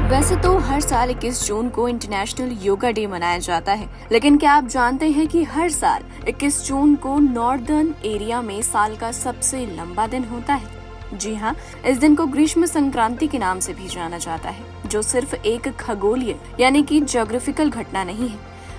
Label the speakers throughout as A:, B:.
A: वैसे तो हर साल 21 जून को इंटरनेशनल योगा डे मनाया जाता है, लेकिन क्या आप जानते हैं कि हर साल 21 जून को नॉर्दर्न एरिया में साल का सबसे लंबा दिन होता है। जी हाँ, इस दिन को ग्रीष्म संक्रांति के नाम से भी जाना जाता है, जो सिर्फ एक खगोलीय यानी कि ज्योग्राफिकल घटना नहीं है,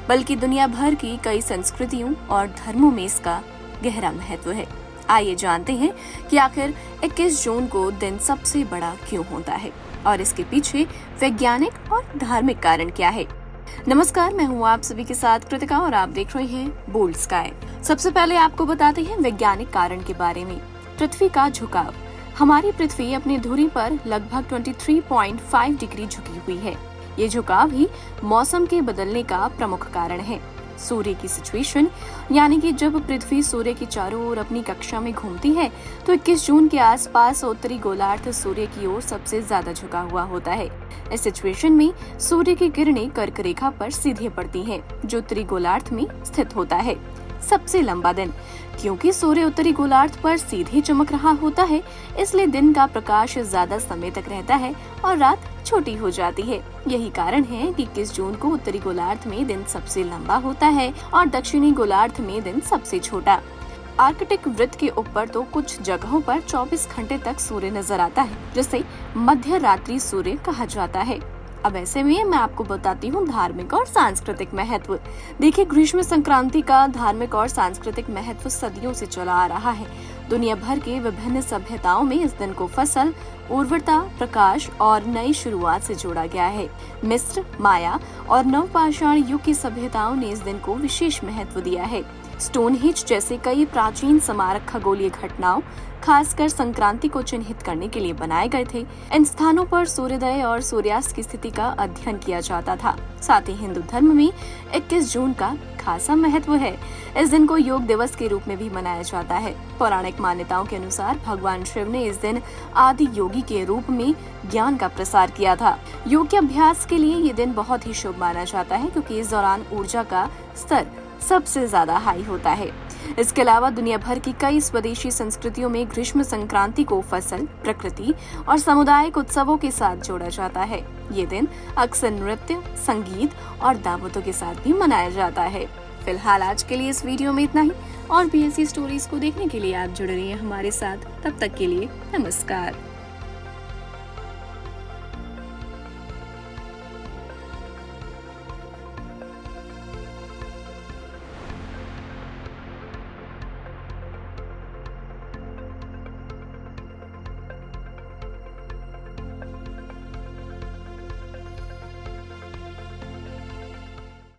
A: बल्कि दुनिया भर की कई संस्कृतियों और धर्मों में इसका गहरा महत्व है। आइए जानते हैं कि आखिर 21 जून को दिन सबसे बड़ा क्यों होता है और इसके पीछे वैज्ञानिक और धार्मिक कारण क्या है। नमस्कार, मैं हूँ आप सभी के साथ कृतिका और आप देख रहे हैं बोल्ड स्काई। सबसे पहले आपको बताते हैं वैज्ञानिक कारण के बारे में। पृथ्वी का झुकाव। हमारी पृथ्वी अपनी धुरी पर लगभग 23.5 डिग्री झुकी हुई है। ये झुकाव ही मौसम के बदलने का प्रमुख कारण है। सूर्य की सिचुएशन, यानी कि जब पृथ्वी सूर्य के चारों ओर अपनी कक्षा में घूमती है तो 21 जून के आसपास उत्तरी गोलार्ध सूर्य की ओर सबसे ज्यादा झुका हुआ होता है। इस सिचुएशन में सूर्य की किरणें कर्क रेखा पर सीधे पड़ती हैं, जो उत्तरी गोलार्ध में स्थित होता है। सबसे लंबा दिन। क्योंकि सूर्य उत्तरी गोलार्ध पर सीधे चमक रहा होता है, इसलिए दिन का प्रकाश ज्यादा समय तक रहता है और रात छोटी हो जाती है। यही कारण है कि 21 जून को उत्तरी गोलार्ध में दिन सबसे लंबा होता है और दक्षिणी गोलार्ध में दिन सबसे छोटा। आर्कटिक वृत्त के ऊपर तो कुछ जगहों पर 24 घंटे तक सूर्य नजर आता है, जिसे मध्य रात्रि सूर्य कहा जाता है। अब ऐसे में मैं आपको बताती हूँ धार्मिक और सांस्कृतिक महत्व। देखिए, ग्रीष्म संक्रांति का धार्मिक और सांस्कृतिक महत्व सदियों से चला आ रहा है। दुनिया भर के विभिन्न सभ्यताओं में इस दिन को फसल, उर्वरता, प्रकाश और नई शुरुआत से जोड़ा गया है। मिस्र, माया और नवपाषाण युग की सभ्यताओं ने इस दिन को विशेष महत्व दिया है। स्टोनहेंज जैसे कई प्राचीन स्मारक खगोलीय घटनाओं, खासकर संक्रांति को चिन्हित करने के लिए बनाए गए थे। इन स्थानों पर सूर्योदय और सूर्यास्त की स्थिति का अध्ययन किया जाता था। साथ ही हिंदू धर्म में 21 जून का खासा महत्व है। इस दिन को योग दिवस के रूप में भी मनाया जाता है। पौराणिक मान्यताओं के अनुसार भगवान शिव ने इस दिन आदि योगी के रूप में ज्ञान का प्रसार किया था। योग के अभ्यास के लिए ये दिन बहुत ही शुभ माना जाता है, क्योंकि इस दौरान ऊर्जा का स्तर सबसे ज्यादा हाई होता है। इसके अलावा दुनिया भर की कई स्वदेशी संस्कृतियों में ग्रीष्म संक्रांति को फसल, प्रकृति और सामुदायिक उत्सवों के साथ जोड़ा जाता है। ये दिन अक्सर नृत्य, संगीत और दावतों के साथ भी मनाया जाता है। फिलहाल आज के लिए इस वीडियो में इतना ही, और भी ऐसी स्टोरीज को देखने के लिए आप जुड़े रहिए हमारे साथ। तब तक के लिए नमस्कार।